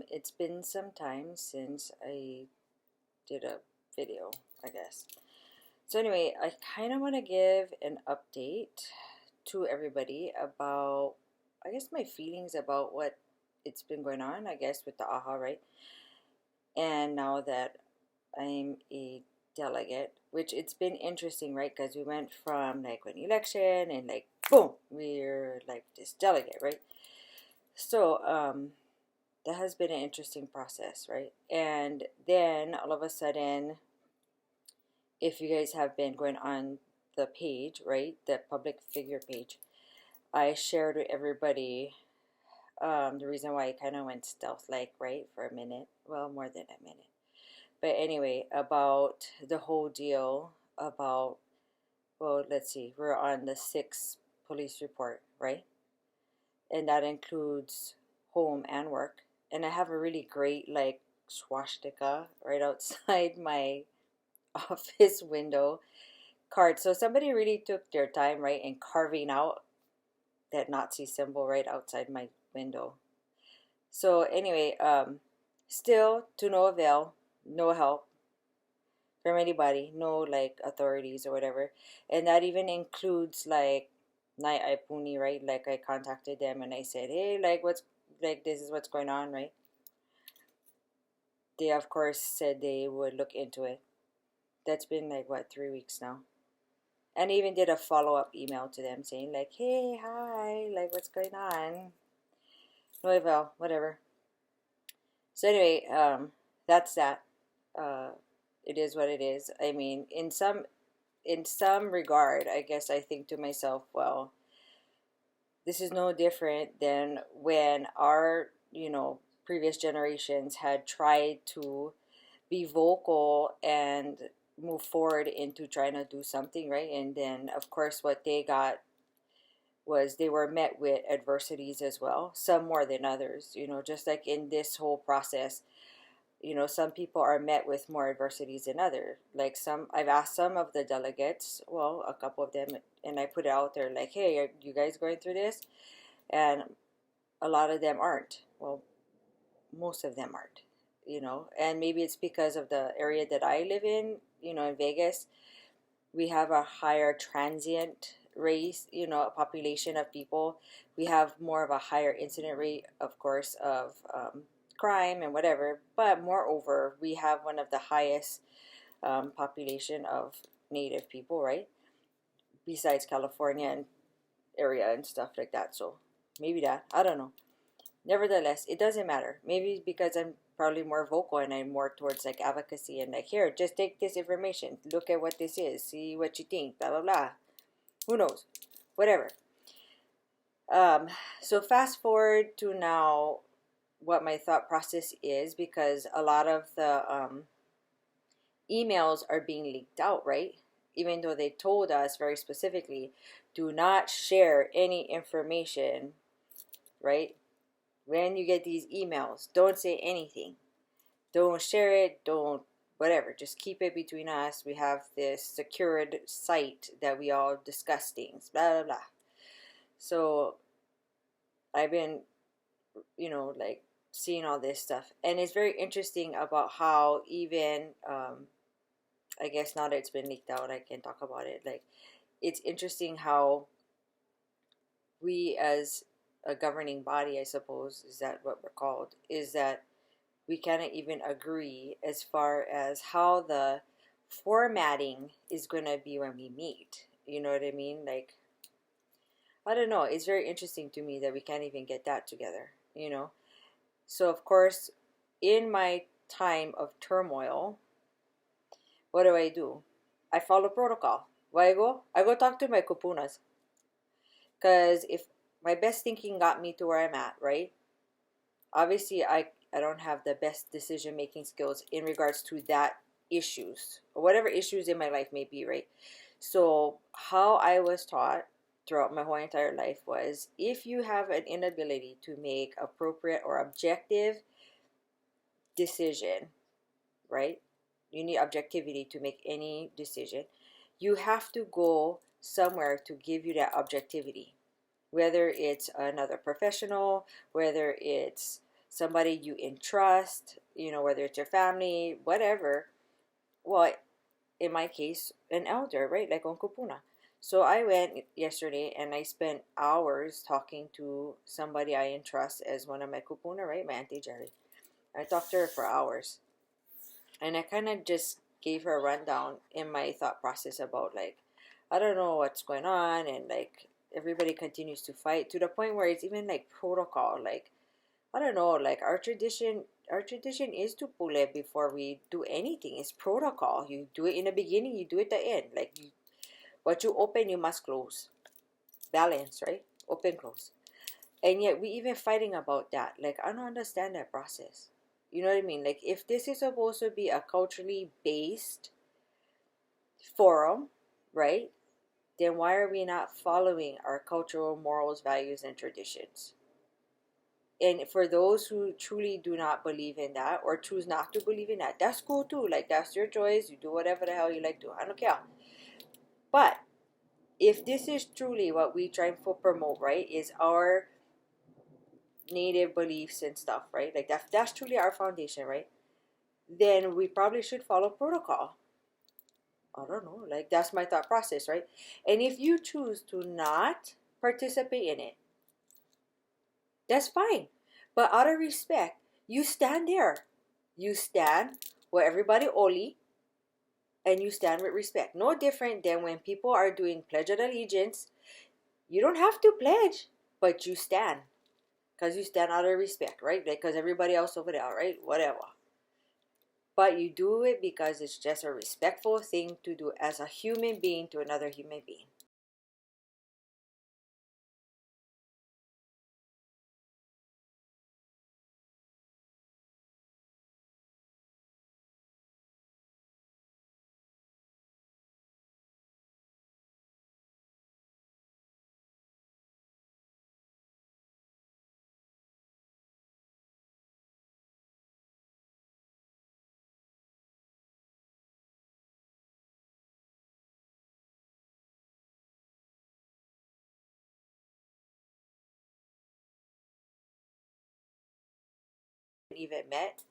It's been some time since I did a video, I guess. So anyway, I kind of want to give an update to everybody about, I guess, my feelings about what it's been going on, I guess, with the AHA, right? And now that I'm a delegate, which it's been interesting, right? Because we went from like an election and like, boom, we're like this delegate, right? So, that has been an interesting process, right? And then all of a sudden, if you guys have been going on the page, right, the public figure page, I shared with everybody the reason why I kind of went stealth like, right, for a minute. Well, more than a minute. But anyway, about the whole deal about, well, let's see, we're on the 6th police report, right? And that includes home and work. And I have a really great, like, swastika right outside my office window card. So somebody really took their time, right, in carving out that Nazi symbol right outside my window. So anyway, still to no avail, no help from anybody, no like authorities or whatever. And that even includes like Nai Aipuni, right? Like I contacted them and I said, hey, like what's like this is what's going on, right? They of course said they would look into it. That's been like what, 3 weeks now. And I even did a follow-up email to them saying like, hey, hi, like what's going on? No avail, whatever. So anyway, that's that. Uh, it is what it is. I mean, in some regard, I guess I think to myself, well, this is no different than when our, previous generations had tried to be vocal and move forward into trying to do something, right? And then, of course, what they got was they were met with adversities as well, some more than others, just like in this whole process. Some people are met with more adversities than others. Like I've asked some of the delegates, well, a couple of them, and I put it out there like, hey, are you guys going through this? And a lot of them aren't. Well, most of them aren't, and maybe it's because of the area that I live in Vegas. We have a higher transient race, a population of people. We have more of a higher incident rate, of course, of crime and whatever. But moreover, we have one of the highest population of native people, right? Besides California and area and stuff like that. So maybe that, I don't know. Nevertheless, it doesn't matter. Maybe because I'm probably more vocal and I'm more towards like advocacy and like, here, just take this information, look at what this is, see what you think, blah blah blah. Who knows? Whatever. So fast forward to now, what my thought process is, because a lot of the emails are being leaked out, right? Even though they told us very specifically, do not share any information, right? When you get these emails, don't say anything. Don't share it. Don't whatever. Just keep it between us. We have this secured site that we all discuss things. Blah blah blah. So I've been, like seeing all this stuff, and it's very interesting about how even I guess now that it's been leaked out, I can talk about it. Like, it's interesting how we as a governing body, I suppose, is that what we're called, is that we cannot even agree as far as how the formatting is going to be when we meet. You know what I mean? Like, I don't know. It's very interesting to me that we can't even get that together. So, of course, in my time of turmoil, what do? I follow protocol. Where I go? I go talk to my kupunas. Because if my best thinking got me to where I'm at, right? Obviously, I don't have the best decision-making skills in regards to that issues, or whatever issues in my life may be, right? So how I was taught throughout my whole entire life was, if you have an inability to make appropriate or objective decision, right? You need objectivity to make any decision. You have to go somewhere to give you that objectivity. Whether it's another professional, whether it's somebody you entrust, you know, whether it's your family, whatever. Well, in my case, an elder, right? Like on Kupuna. So I went yesterday and I spent hours talking to somebody I entrust as one of my kupuna, right? My Auntie Jerry. I talked to her for hours. And I kind of just gave her a rundown in my thought process about, like, I don't know what's going on. And, like, everybody continues to fight to the point where it's even, like, protocol. Like, I don't know, like, our tradition is to pule before we do anything. It's protocol. You do it in the beginning, you do it at the end. Like, what you open, you must close. Balance, right? Open, close. And yet we even fighting about that. Like, I don't understand that process. You know what I mean? Like, if this is supposed to be a culturally based forum, right? Then why are we not following our cultural morals, values, and traditions? And for those who truly do not believe in that or choose not to believe in that, that's cool too. Like, that's your choice. You do whatever the hell you like to. I don't care. But if this is truly what we try to promote, right, is our native beliefs and stuff, right? Like, that's truly our foundation, right? Then we probably should follow protocol. I don't know. Like, that's my thought process, right? And if you choose to not participate in it, that's fine. But out of respect, you stand there. You stand where everybody oli, and you stand with respect. No different than when people are doing Pledge of Allegiance. You don't have to pledge, but you stand. Because you stand out of respect, right? Because everybody else over there, right? Whatever. But you do it because it's just a respectful thing to do as a human being to another human being. Even met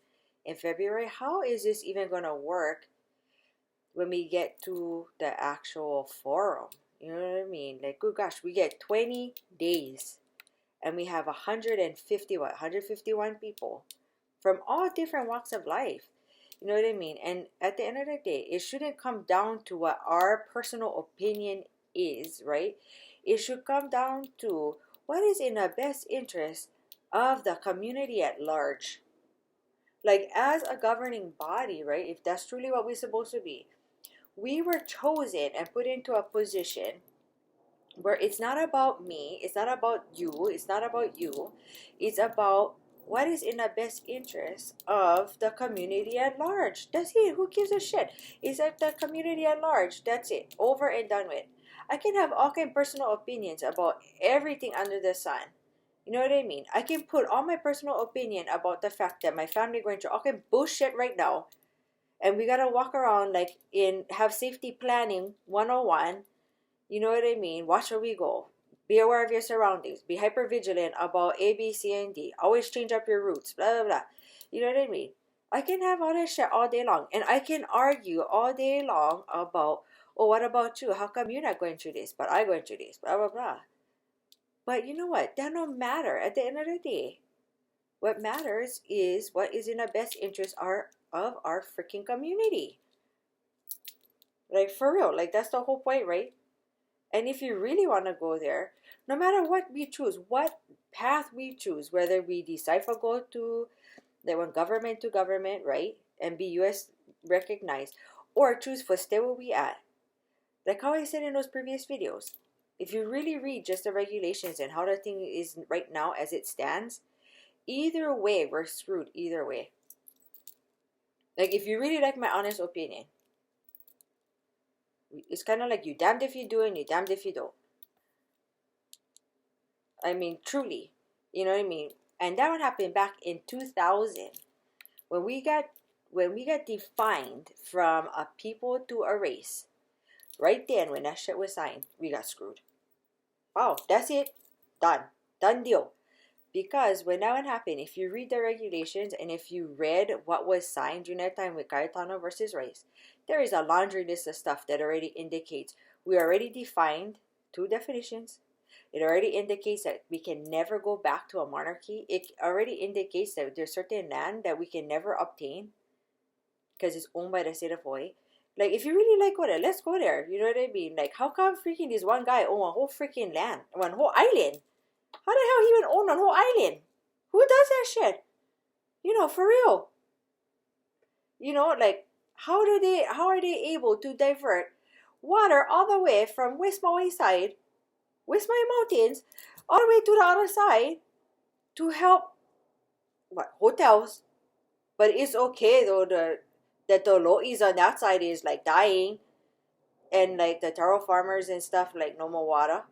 in February, how is this even going to work when we get to the actual forum? You know what I mean? Like, good gosh, we get 20 days and we have 151 people from all different walks of life. You know what I mean? And at the end of the day, it shouldn't come down to what our personal opinion is, right? It should come down to what is in the best interest of the community at large. Like, as a governing body, right? If that's truly what we're supposed to be, we were chosen and put into a position where it's not about me, it's not about you, it's not about you, it's about what is in the best interest of the community at large. That's it. Who gives a shit? It's like the community at large. That's it. Over and done with. I can have all kind of personal opinions about everything under the sun. You know what I mean? I can put all my personal opinion about the fact that my family going through all kind of bullshit right now, and we gotta walk around like have safety planning 101. You know what I mean? Watch where we go. Be aware of your surroundings. Be hyper vigilant about A, B, C, and D. Always change up your routes. Blah, blah, blah. You know what I mean? I can have all that shit all day long. And I can argue all day long about, oh, what about you? How come you're not going through this? But I'm going through this. Blah, blah, blah. But you know what? That don't matter at the end of the day. What matters is what is in the best interest of our freaking community. Like, for real. Like, that's the whole point, right? And if you really want to go there, no matter what we choose, what path we choose, whether we decide to go to the one government to government, right, and be U.S. recognized, or choose for stay where we at, like how I said in those previous videos, if you really read just the regulations and how the thing is right now as it stands, either way, we're screwed either way. Like, if you really like my honest opinion, it's kind of like you damned if you do and you damned if you don't. I mean, truly, you know what I mean? And that one happened back in 2000 when we got defined from a people to a race. Right then, when that shit was signed, we got screwed. Wow, that's it. Done deal. Because when that would happen, if you read the regulations and if you read what was signed during that time with Cayetano versus Rice, there is a laundry list of stuff that already indicates we already defined two definitions. It already indicates that we can never go back to a monarchy. It already indicates that there's certain land that we can never obtain because it's owned by the state of Hawaii. Like, if you really like go there, let's go there. You know what I mean? Like, how come freaking this one guy own a whole freaking land, one whole island? How the hell he even own a whole island? Who does that shit? You know, for real. You know, like, how are they able to divert water all the way from West Maui side, West Maui Mountains, all the way to the other side to help what hotels? But it's okay though that the lois on that side is like dying, and like the taro farmers and stuff like no more water.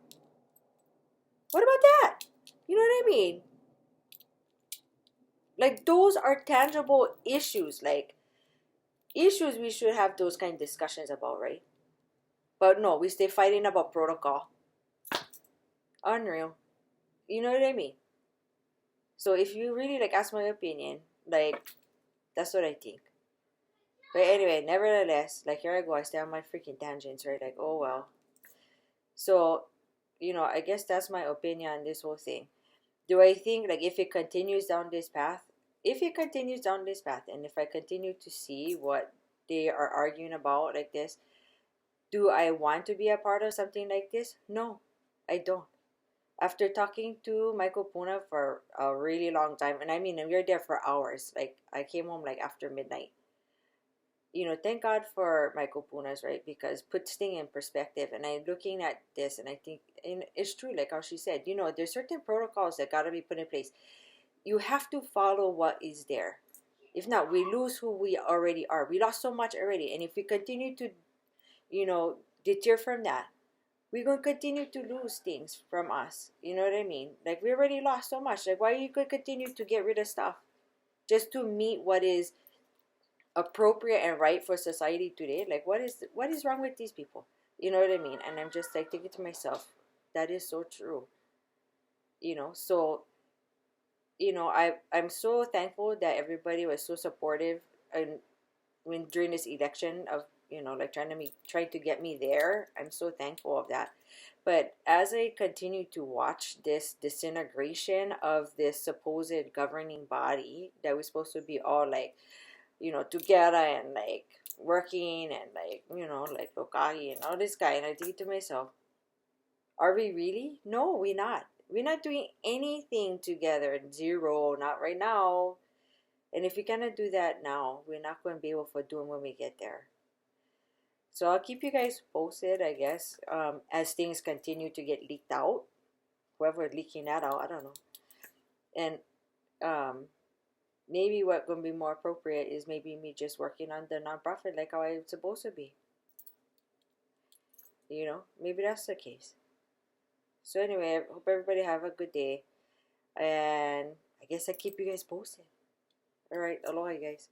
What about that? You know what I mean? Like, those are tangible issues, like issues we should have those kind of discussions about, right? But no, we stay fighting about protocol. Unreal. You know what I mean? So if you really like ask my opinion, like, that's what I think. But anyway, nevertheless, like, here I go, I stay on my freaking tangents, right? Like, oh well. So, you know, I guess that's my opinion on this whole thing. Do I think, like, if it continues down this path, and if I continue to see what they are arguing about like this, do I want to be a part of something like this? No, I don't. After talking to Michael Puna for a really long time, and I mean, we were there for hours. Like, I came home like after midnight. You know, thank God for Michael Punas, right? Because puts things in perspective. And I'm looking at this, and I think, and it's true, like how she said, you know, there's certain protocols that got to be put in place. You have to follow what is there. If not, we lose who we already are. We lost so much already. And if we continue to, you know, deter from that, we're going to continue to lose things from us. You know what I mean? Like, we already lost so much. Like, why are you going to continue to get rid of stuff just to meet what is appropriate and right for society today? Like, what is wrong with these people? You know what I mean? And I'm just like thinking to myself, that is so true. You know, so, you know, I'm so thankful that everybody was so supportive and when during this election of, you know, like trying to get me there. I'm so thankful of that. But as I continue to watch this disintegration of this supposed governing body that was supposed to be all like, you know, together and like working and like, you know, like Lokahi and all this guy, and I think to myself, are we really? No, we're not. We're not doing anything together. Zero, not right now. And if we cannot do that now, we're not going to be able to do it when we get there. So I'll keep you guys posted, I guess, as things continue to get leaked out. Whoever leaking that out, I don't know. And maybe what's going to be more appropriate is maybe me just working on the nonprofit like how I'm supposed to be. You know, maybe that's the case. So anyway, I hope everybody have a good day. And I guess I keep you guys posted. Alright, aloha guys.